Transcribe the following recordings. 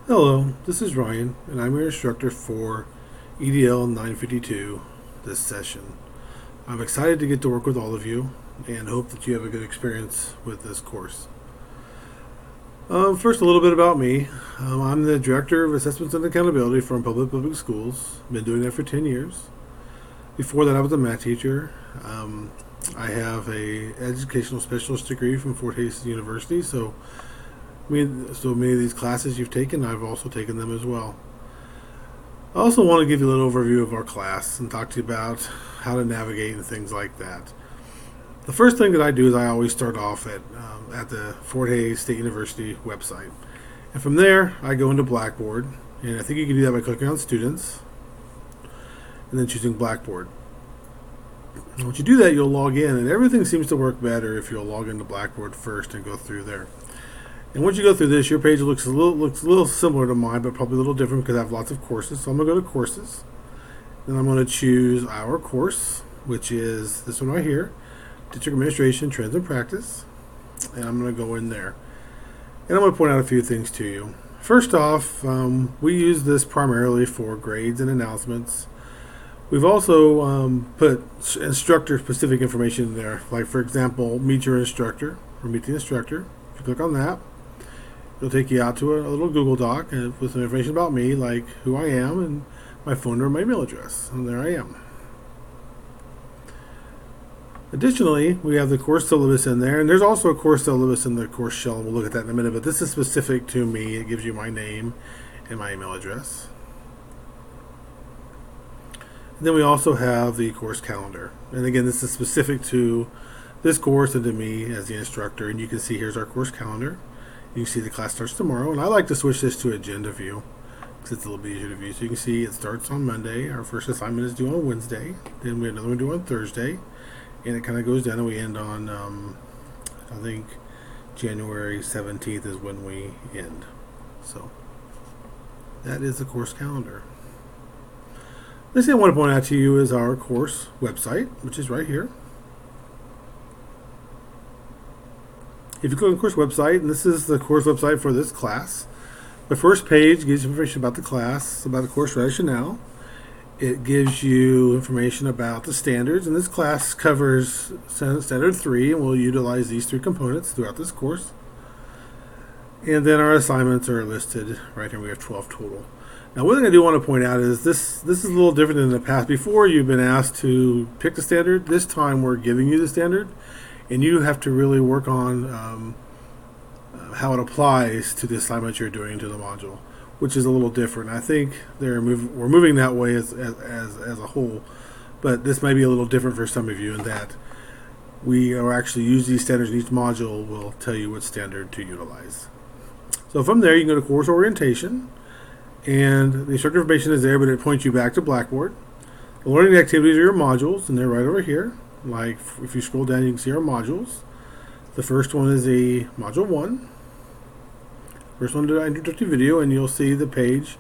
Hello, this is Ryan, and I'm your instructor for EDL 952 this session. I'm excited to get to work with all of you and hope that you have a good experience with this course. First, a little bit about me. I'm the Director of Assessments and Accountability from Public Schools. Been doing that for 10 years. Before that, I was a math teacher. I have a educational specialist degree from Fort Hays University, so many of these classes you've taken, I've also taken them as well. I also want to give you a little overview of our class and talk to you about how to navigate and things like that. The first thing that I do is I always start off at the Fort Hays State University website. And from there, I go into Blackboard. And I think you can do that by clicking on Students and then choosing Blackboard. And once you do that, you'll log in, and everything seems to work better if you'll log into Blackboard first and go through there. And once you go through this, your page looks a little similar to mine, but probably a little different because I have lots of courses. So I'm going to go to Courses. Then I'm going to choose our course, which is this one right here, District Administration, Trends and Practice. And I'm going to go in there. And I'm going to point out a few things to you. First off, we use this primarily for grades and announcements. We've also put instructor-specific information in there. Like, for example, Meet Your Instructor, or Meet the Instructor. If you click on that, it'll take you out to a little Google Doc and with some information about me, like who I am and my phone number, my email address, and there I am. Additionally, we have the course syllabus in there, and there's also a course syllabus in the course shell, and we'll look at that in a minute, but this is specific to me. It gives you my name and my email address. And then we also have the course calendar, and again, this is specific to this course and to me as the instructor, and you can see here's our course calendar. You can see the class starts tomorrow, and I like to switch this to agenda view because it's a little bit easier to view. So you can see it starts on Monday. Our first assignment is due on Wednesday. Then we have another one due on Thursday, and it kind of goes down, and we end on I think January 17th is when we end. So that is the course calendar. Next thing I want to point out to you is our course website, which is right here. If you go to the course website, and this is the course website for this class, the first page gives you information about the class, about the course rationale. It gives you information about the standards, and this class covers Standard 3, and we'll utilize these 3 components throughout this course. And then our assignments are listed right here. We have 12 total. Now, one thing I do want to point out is this is a little different than the past. Before, you've been asked to pick the standard. This time, we're giving you the standard, and you have to really work on how it applies to the assignment you're doing to the module, which is a little different. I think we're moving that way as a whole, but this may be a little different for some of you in that we are actually use these standards in each module. Will tell you what standard to utilize. So from there, you can go to course orientation, and the instructor information is there, but it points you back to Blackboard. The learning activities are your modules, and they're right over here. Like if you scroll down, you can see our modules. The first one is a module 1. First one to introductory video, and you'll see the page,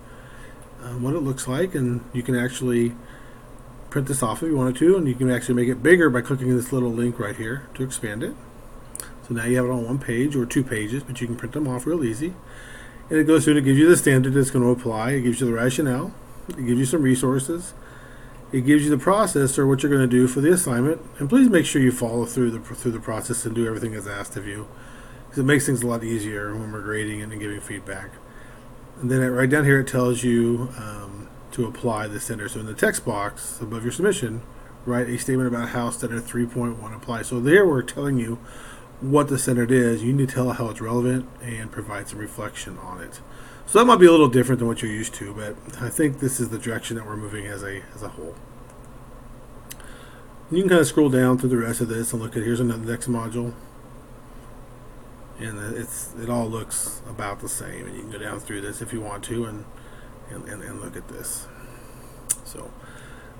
what it looks like, and you can actually print this off if you wanted to, and you can actually make it bigger by clicking this little link right here to expand it. So now you have it on one page or 2 pages, but you can print them off real easy. And it goes through and it gives you the standard that's going to apply. It gives you the rationale. It gives you some resources. It gives you the process or what you're going to do for the assignment. And please make sure you follow through the process and do everything that's asked of you, because it makes things a lot easier when we're grading and giving feedback. And then right down here it tells you to apply the standard. So in the text box above your submission, write a statement about how standard 3.1 applies. So there we're telling you what the standard is. You need to tell how it's relevant and provide some reflection on it. So that might be a little different than what you're used to, but I think this is the direction that we're moving as a whole. You can kind of scroll down through the rest of this and look at here's another next module, and it all looks about the same. And you can go down through this if you want to and look at this. So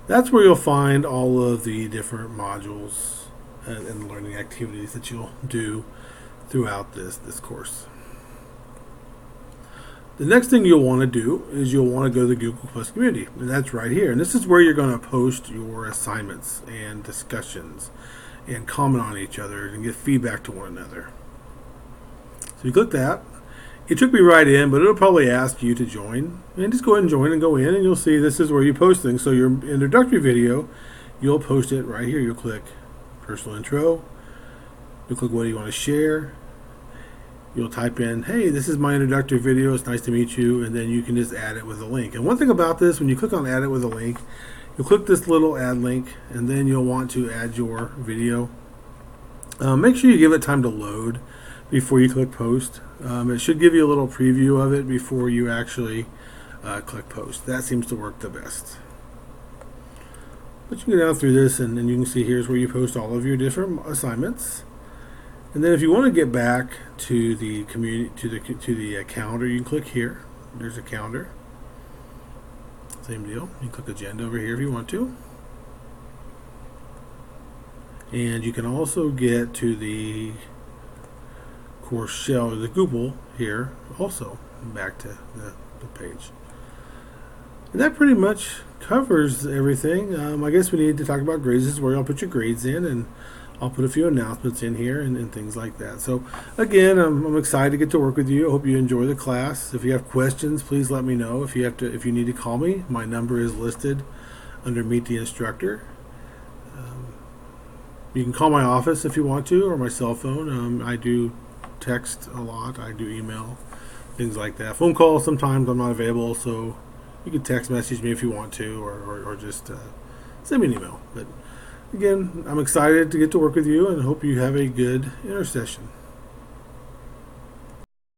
that's where you'll find all of the different modules and learning activities that you'll do throughout this course. The next thing you'll want to do is you'll want to go to the Google Plus community, and that's right here. And this is where you're going to post your assignments and discussions and comment on each other and get feedback to one another. So you click that, It took me right in, but it'll probably ask you to join. And just go ahead and join and go in, and you'll see this is where you post things. So your introductory video, you'll post it right here. You'll click personal intro. You'll click what do you want to share. You'll type in, hey, this is my introductory video. It's nice to meet you. And then you can just add it with a link. And one thing about this, when you click on add it with a link, you'll click this little add link, and then you'll want to add your video. Make sure you give it time to load before you click post. It should give you a little preview of it before you actually click post. That seems to work the best. But you can go down through this, and then you can see here's where you post all of your different assignments. And then if you want to get back to the community, to the calendar, you can click here. There's a calendar. Same deal. You can click agenda over here if you want to. And you can also get to the course shell, the Google here, also back to the page. And that pretty much covers everything. I guess we need to talk about grades. This is where I'll put your grades in, and I'll put a few announcements in here and things like that. So again, I'm excited to get to work with you. I hope you enjoy the class. If you have questions, please let me know. If you need to call me, my number is listed under Meet the Instructor. You can call my office if you want to, or my cell phone. I do text a lot. I do email, things like that. Phone calls, sometimes I'm not available, so you can text message me if you want to, or just send me an email. But again, I'm excited to get to work with you, and hope you have a good intersession.